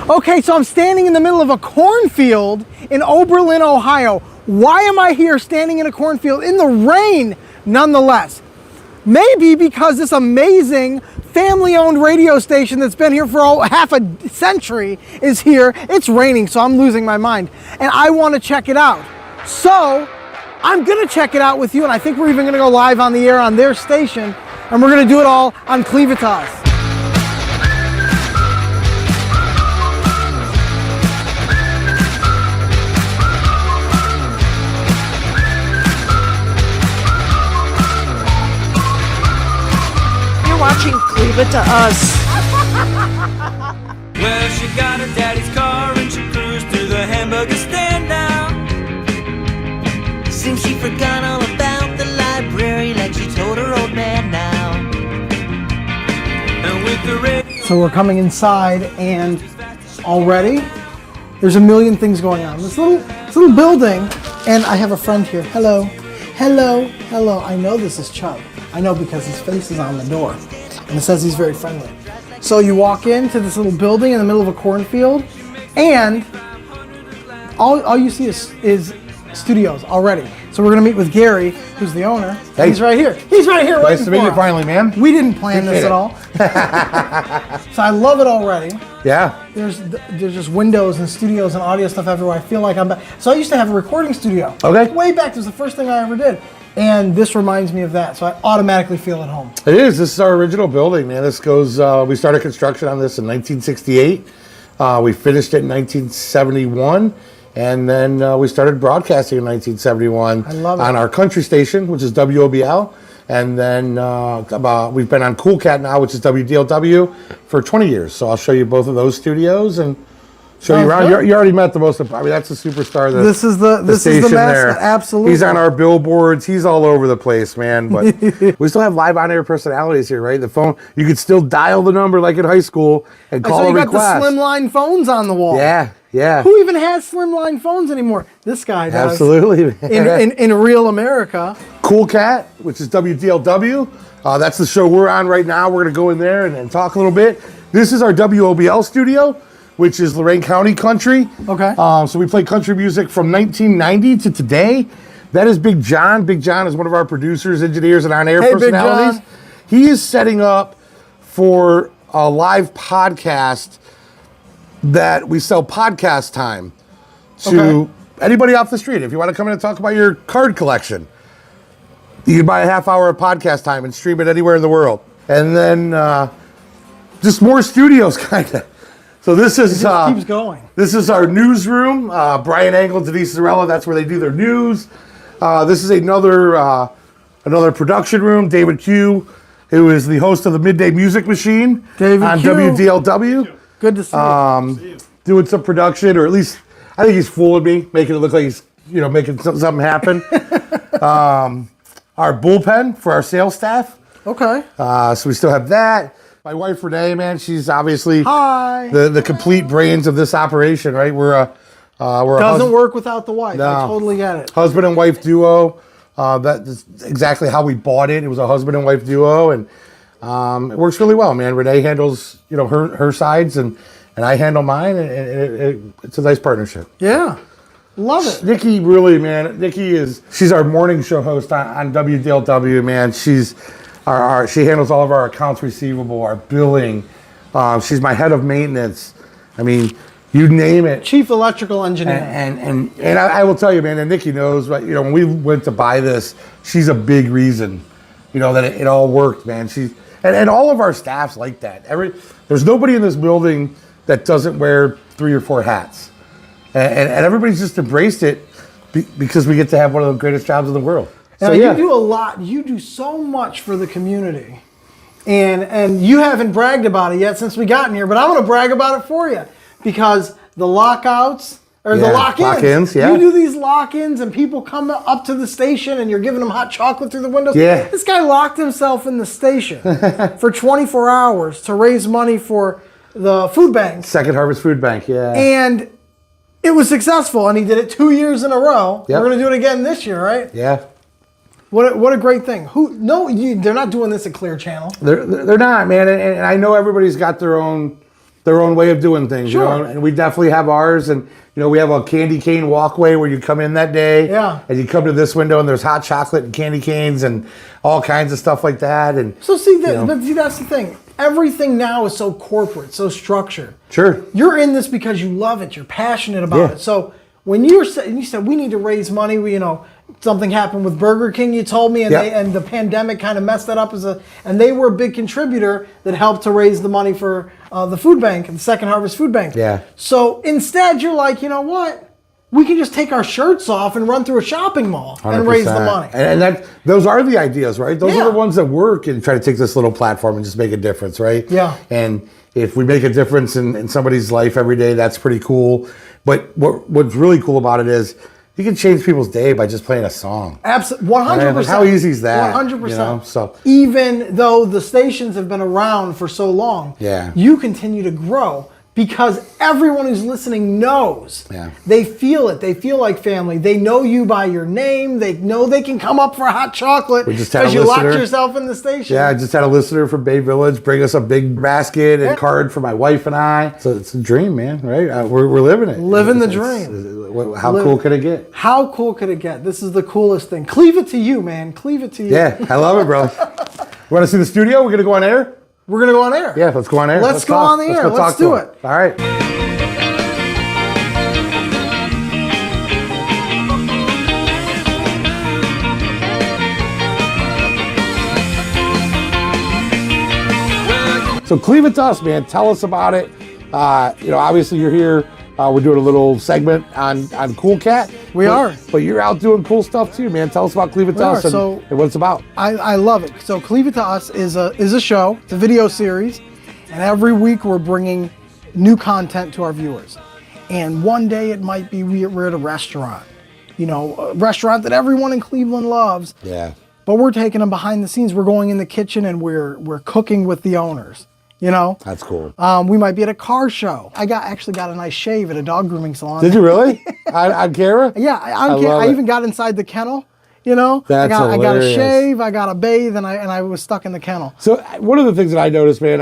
Okay, so I'm standing in the middle of a cornfield in Oberlin, Ohio. Why am I here standing in a cornfield in the rain nonetheless? Maybe because this amazing family-owned radio station that's been here for half a century is here. It's raining, so I'm losing my mind. And I want to check it out. So I'm going to check it out with you, and I think we're even going to go live on the air on their station, and we're going to do it all on Kool Kat. Watching Kool Kat. Well, she got her daddy's car and she cruised through the hamburger stand now. Seems she forgot all about the library like she told her old man now. And with the So we're coming inside, and already there's a million things going on. This little building, and I have a friend here. Hello, hello, hello. I know this is Chubb. I know because his face is on the door, and it says he's very friendly. So you walk into this little building in the middle of a cornfield, and all you see is studios already. So we're gonna meet with Gary, who's the owner. Hey. He's right here. He's right here. Nice to meet you finally, man. We didn't plan this at all. So I love it already. Yeah. There's just windows and studios and audio stuff everywhere. I feel like I'm back. So I used to have a recording studio. Okay. Way back, this was the first thing I ever did. And this reminds me of that, so I automatically feel at home. It is. This is our original building, man. This goes, we started construction on this in 1968. We finished it in 1971. And then we started broadcasting in 1971 I love it. on our country station, which is WOBL. And then we've been on Kool Kat now, which is WDLW, for 20 years. So I'll show you both of those studios and show you around. You already met the most. I mean, that's the superstar. This is the mascot. There. Absolutely. He's on our billboards. He's all over the place, man. But we still have live on-air personalities here, right? The phone. You could still dial the number like in high school and call a request. So you got the slimline phones on the wall. Yeah, yeah. Who even has slimline phones anymore? This guy does. Absolutely, man. In real America. Kool Kat, which is WDLW. That's the show we're on right now. We're going to go in there and talk a little bit. This is our WOBL studio, which is Lorain County country. Okay. So we play country music from 1990 to today. That is Big John. Big John is one of our producers, engineers, and on-air personalities. Big John. He is setting up for a live podcast that we sell podcast time to anybody off the street. If you want to come in and talk about your card collection, you can buy a half hour of podcast time and stream it anywhere in the world. And then just more studios, kind of. So this is keeps going. This is our newsroom. Brian Angle, Denise Zarella, that's where they do their news. This is another production room. David Q, who is the host of the Midday Music Machine on Q. WDLW. Good to see you. Doing some production, or at least I think he's fooling me, making it look like he's making something happen. Our bullpen for our sales staff. Okay. So we still have that. My wife Renee, man, she's obviously the complete brains of this operation, right? We're doesn't work without the wife. No. I totally get it. Husband and wife duo. That's exactly how we bought it. It was a husband and wife duo, and it works really well, man. Renee handles her sides, and I handle mine, and it's a nice partnership. Yeah. Love it. Nikki, really, man. She's our morning show host on WDLW, man. She handles all of our accounts receivable, our billing. She's my head of maintenance. I mean, you name it. Chief electrical engineer. And I will tell you, man, and Nikki knows, but when we went to buy this, she's a big reason, that it all worked, man. And all of our staff's like that. There's nobody in this building that doesn't wear 3 or 4 hats. And everybody's just embraced it because we get to have one of the greatest jobs in the world. Now, you do a lot. You do so much for the community. And you haven't bragged about it yet since we got in here, but I'm going to brag about it for you. Because the lockouts, or the lock-ins. Lock-ins, yeah. You do these lock-ins and people come up to the station and you're giving them hot chocolate through the windows. Yeah. This guy locked himself in the station for 24 hours to raise money for the food bank. Second Harvest Food Bank, yeah. And it was successful, and he did it 2 years in a row. Yep. We're going to do it again this year, right? Yeah. What a great thing. They're not doing this at Clear Channel. They're not, man. And I know everybody's got their own their own way of doing things. Sure. You know, and we definitely have ours. And you know, we have a candy cane walkway where you come in that day. Yeah. And you come to this window and there's hot chocolate and candy canes and all kinds of stuff like that. And So see, know. see, that's the thing. Everything now is so corporate, so structured. Sure. You're in this because you love it. You're passionate about it. So when you said we need to raise money, something happened with Burger King. You told me, and and the pandemic kind of messed that up and they were a big contributor that helped to raise the money for the food bank, the Second Harvest Food Bank. Yeah. So instead, you're like, you know what? We can just take our shirts off and run through a shopping mall and raise the 100%. money. And those are the ideas, right? Those Yeah. are the ones that work and try to take this little platform and just make a difference, right? Yeah. And if we make a difference in somebody's life every day, that's pretty cool. But what's really cool about it is you can change people's day by just playing a song. Absolutely, 100%. Like, how easy is that? 100%. You know? So even though the stations have been around for so long, you continue to grow because everyone who's listening knows. Yeah. They feel it. They feel like family. They know you by your name. They know they can come up for hot chocolate because you locked yourself in the station. Yeah, I just had a listener from Bay Village bring us a big basket and card for my wife and I. So it's a dream, man, right? We're living it. Living the dream. How cool could it get? How cool could it get? This is the coolest thing. Cleave it to you, man. Cleave it to you. Yeah, I love it, bro. You want to see the studio? We're going to go on air? We're going to go on air. Yeah, let's go on air. Let's go on the air. Let's do it. All right. So cleave it to us, man. Tell us about it. Obviously you're here. We're doing a little segment on Kool Kat. We are. But you're out doing cool stuff too, man. Tell us about Cleave It to Us and what it's about. I love it. So Cleave It to Us is a show. It's a video series. And every week we're bringing new content to our viewers. And one day it might be we're at a restaurant. A restaurant that everyone in Cleveland loves. Yeah. But we're taking them behind the scenes. We're going in the kitchen and we're cooking with the owners. That's cool. We might be at a car show. I actually got a nice shave at a dog grooming salon. Did you really? on camera? Yeah, I even got inside the kennel. That's I got a hilarious. shave, I got a bathe, and I was stuck in the kennel. So one of the things that I noticed, man,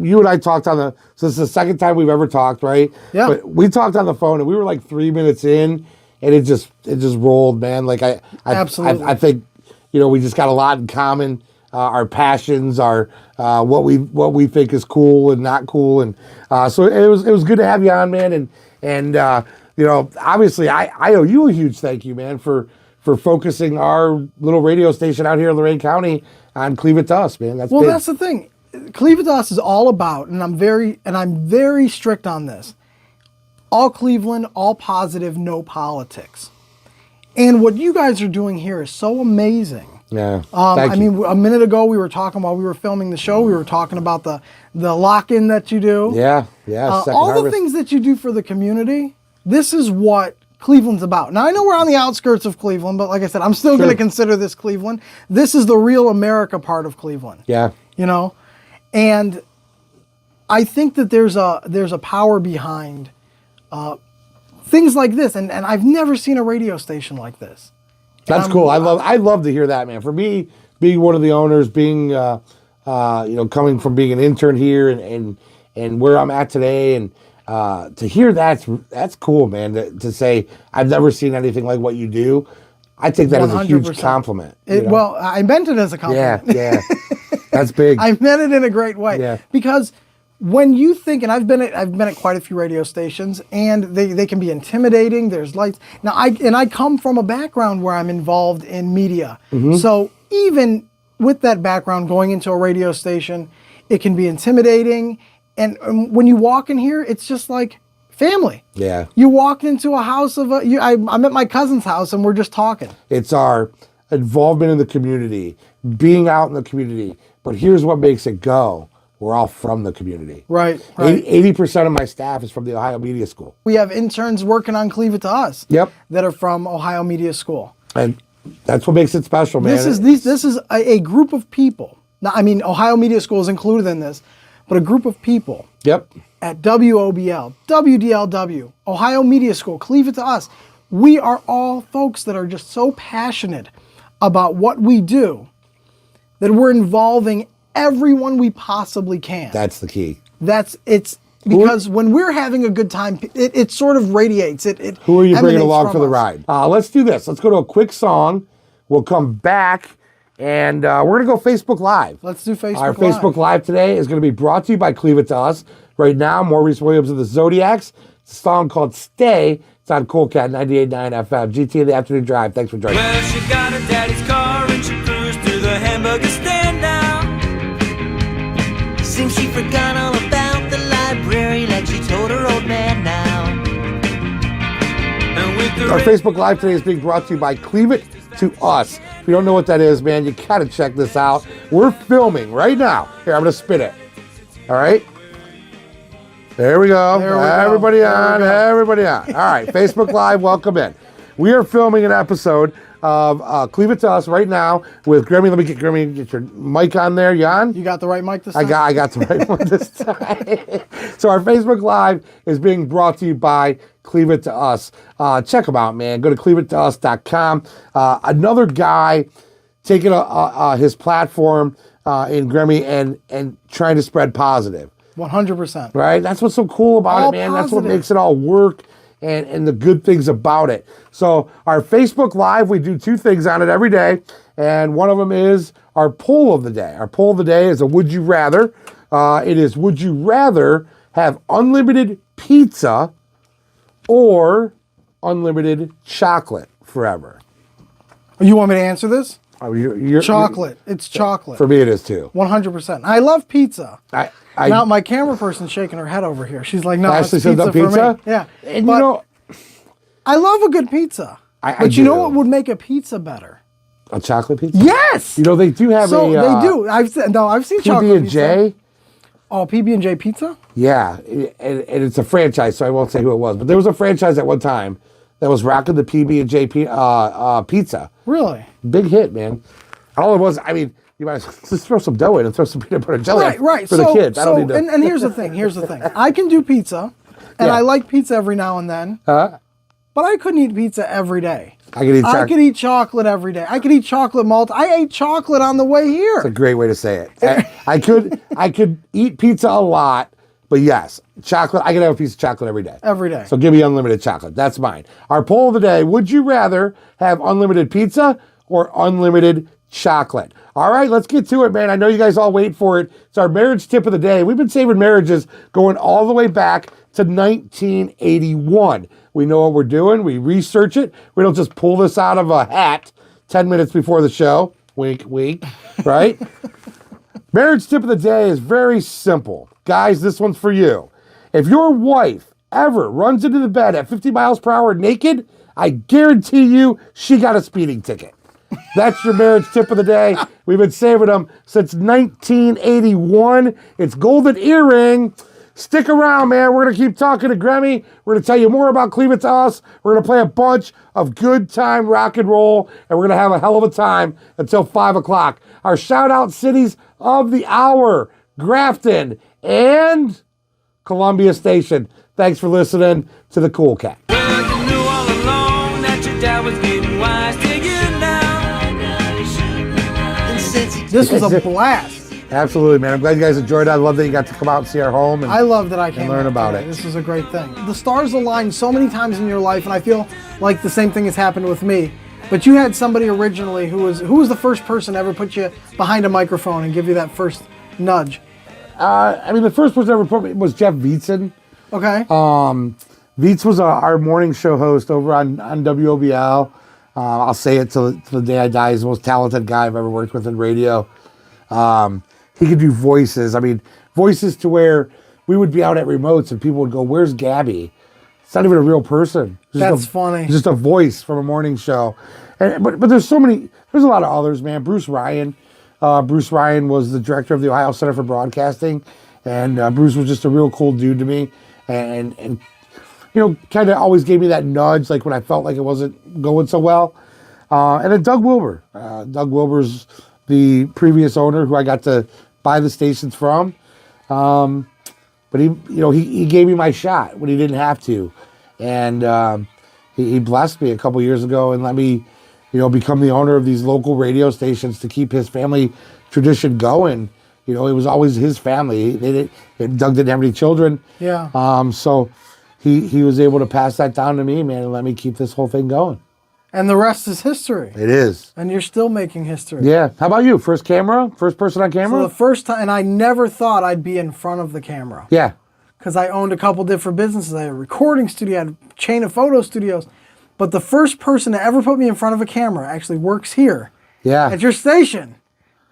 you and I talked so this is the second time we've ever talked, right? Yeah. But we talked on the phone and we were like 3 minutes in and it just rolled, man. Like Absolutely. I think, we just got a lot in common. Our passions, our what we think is cool and not cool, and so it was good to have you on, man. And obviously I owe you a huge thank you, man, for focusing our little radio station out here in Lorain County on Cleave It to Us, man. That's big. That's the thing. Cleave It to Us is all about, and I'm very strict on this. All Cleveland, all positive, no politics. And what you guys are doing here is so amazing. Yeah. I mean, a minute ago we were talking while we were filming the show. We were talking about the lock-in that you do. Yeah. All the things that you do for the community. This is what Cleveland's about. Now I know we're on the outskirts of Cleveland, but like I said, I'm still going to consider this Cleveland. This is the real America part of Cleveland. Yeah. And I think that there's a power behind things like this, and I've never seen a radio station like this. That's cool. I love to hear that, man. For me, being one of the owners, being coming from being an intern here and where I'm at today, and to hear that's cool, man. To say I've never seen anything like what you do, I take that 100%. As a huge compliment. Well, I meant it as a compliment. Yeah, that's big. I meant it in a great way. Yeah. Because when you think, and I've been at quite a few radio stations, and they can be intimidating. There's lights. Now, I come from a background where I'm involved in media. Mm-hmm. So even with that background, going into a radio station, it can be intimidating. And when you walk in here, it's just like family. Yeah. You walk into a house I'm at my cousin's house, and we're just talking. It's our involvement in the community, being out in the community. But here's what makes it go. We're all from the community. Right. 80% of my staff is from the Ohio Media School. We have interns working on Cleave It to Us. Yep. That are from Ohio Media School. And that's what makes it special, man. This is a group of people. Now, I mean, Ohio Media School is included in this, but a group of people. Yep. At WOBL, WDLW, Ohio Media School, Cleave It to Us. We are all folks that are just so passionate about what we do that we're involving everyone we possibly can. That's the key. because when we're having a good time, it sort of radiates. Who are you bringing emanates along from for the us. ride? Let's do this. Let's go to a quick song. We'll come back, and we're going to go Facebook Live. Let's do Facebook Our Live. Facebook Live today is going to be brought to you by Cleave It To Us. Right now, Maurice Williams of the Zodiacs. It's a song called Stay. It's on Kool Kat 98.9 FM. GT in the Afternoon Drive. Thanks for joining us. Well, she got her daddy's car and she cruised to the hamburger stand now. Seems she forgot all about the library like she told her old man now. And with the Our Facebook Live today is being brought to you by Cleave It To Us. If you don't know what that is, man, you gotta check this out. We're filming right now. Here, I'm gonna spin it. All right? There we go. There we go. Everybody There we on, go. everybody on. All right, Facebook Live, welcome in. We are filming an episode of Cleave It To Us right now with Grammy. Let me get Grammy, get your mic on there. You on? You got the right mic this time? I got the right one this time. So our Facebook Live is being brought to you by Cleave It To Us. Check them out, man. Go to cleaveittous.com. Another guy taking his platform in Grammy and trying to spread positive. 100%. Right? That's what's so cool about All it, man. That's what positive. makes it all work and the good things about it. So our Facebook Live, we do two things on it every day. And one of them is our poll of the day. Our poll of the day is a would you rather. It is would you rather have unlimited pizza or unlimited chocolate forever? You want me to answer this? Oh, you're Chocolate. It's chocolate. For me, it is too. 100%. I love pizza. I Now, my camera person's shaking her head over here. She's like, no, Ashley it's says pizza no for pizza? me. Yeah. And But you know, I love a good pizza. I But you know do. what would make a pizza better? a chocolate pizza. Yes! You know they do have So a. they do. I've seen chocolate PB and pizza. J. Oh, PB&J pizza? Yeah, and it's a franchise, so I won't say who it was, but there was a franchise at one time that was rocking the PB&J pizza. Really? Big hit, man. All it was, I mean, you might as well just throw some dough in and throw some peanut butter and jelly Right. for the kids. I don't need to. And here's the thing. I can do pizza, and Yeah. I like pizza every now and then, but I couldn't eat pizza every day. I could eat I could eat chocolate every day. I could eat chocolate malt. I ate chocolate on the way here. That's a great way to say it. I could eat pizza a lot, but yes, chocolate. I could have a piece of chocolate every day. Every day. So give me unlimited chocolate. That's mine. Our poll of the day: would you rather have unlimited pizza or unlimited chocolate? All right, let's get to it, man. I know you guys all wait for it. It's our marriage tip of the day. We've been saving marriages going all the way back to 1981. We know what we're doing. We research it. We don't just pull this out of a hat 10 minutes before the show. Wink, wink, right? Marriage tip of the day is very simple. Guys, this one's for you. If your wife ever runs into the bed at 50 miles per hour naked, I guarantee you she got a speeding ticket. That's your marriage tip of the day. We've been saving them since 1981. It's golden earring. Stick around, man. We're going to keep talking to Grammy. We're going to tell you more about Cleave It To Us. We're going to play a bunch of good time rock and roll, and we're going to have a hell of a time until 5 o'clock. Our shout-out cities of the hour, Grafton and Columbia Station. Thanks for listening to the Kool Kat. Well, you knew all along that your dad was getting wise to you now. And since he This was a blast. Absolutely, man. I'm glad you guys enjoyed it. I love that you got to come out and see our home. And I love that I came learn out about today. it. This was a great thing. The stars aligned so many times in your life, and I feel like the same thing has happened with me. But you had somebody originally who was the first person to ever put you behind a microphone and give you that first nudge. I mean, the first person ever put me was Jeff Vietzen. Okay. Vietz was our morning show host over on WOBL. I'll say it till the day I die. He's the most talented guy I've ever worked with in radio. He could do voices. I mean, voices to where we would be out at remotes and people would go, "Where's Gabby?" It's not even a real person. It's just That's funny. It's just a voice from a morning show. But there's so many. There's a lot of others, man. Bruce Ryan. Bruce Ryan was the director of the Ohio Center for Broadcasting, and Bruce was just a real cool dude to me, and you know, kind of always gave me that nudge, like when I felt like it wasn't going so well. And then Doug Wilbur. Doug Wilbur's the previous owner who I got to buy the stations from. But he gave me my shot when he didn't have to. And he blessed me a couple years ago and let me, become the owner of these local radio stations to keep his family tradition going. You know, it was always his family. Doug didn't have any children. Yeah. So he was able to pass that down to me, man, and let me keep this whole thing going. And the rest is history. It is. And you're still making history. Yeah. How about you? First camera? First person on camera? So the first time, and I never thought I'd be in front of the camera. Yeah. Because I owned a couple different businesses. I had a recording studio, I had a chain of photo studios. But the first person to ever put me in front of a camera actually works here. Yeah. At your station.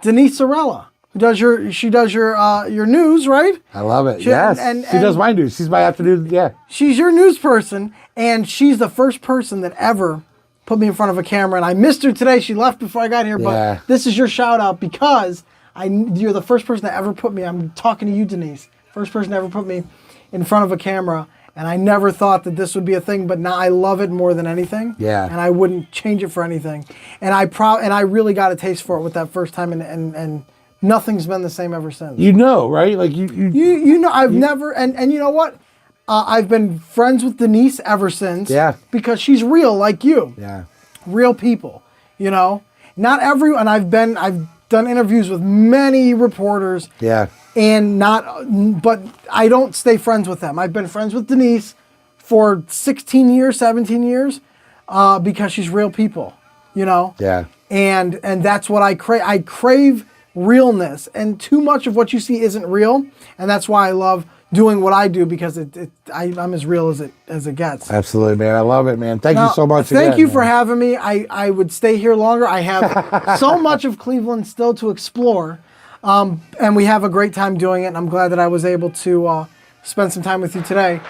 Denise Sorella. She does your news, right? I love it. She does my news. She's my afternoon. Yeah. She's your news person, and she's the first person that ever put me in front of a camera. And I missed her today. She left before I got here, but this is your shout out because you're the first person that ever put me. I'm talking to you, Denise. First person to ever put me in front of a camera, and I never thought that this would be a thing. But now I love it more than anything. Yeah. And I wouldn't change it for anything. And I really got a taste for it with that first time, and nothing's been the same ever since. You know, right? Like you know, I've never, and you know what? I've been friends with Denise ever since. Yeah. Because she's real, like you. Yeah. Real people, you know. Not everyone. I've done interviews with many reporters. Yeah. But I don't stay friends with them. I've been friends with Denise for 16 years, 17 years, because she's real people, you know. Yeah. And that's what I crave. I crave realness, and too much of what you see isn't real, and that's why I love doing what I do, because I'm as real as it gets. Absolutely, man. I love it, man. Thank you so much. Thank you for having me. I would stay here longer. I have so much of Cleveland still to explore, and we have a great time doing it, and I'm glad that I was able to spend some time with you today.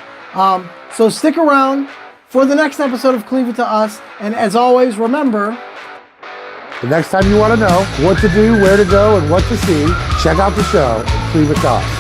So stick around for the next episode of Cleveland to Us, and as always, remember, the next time you want to know what to do, where to go, and what to see, check out the show, Cleveland to Us.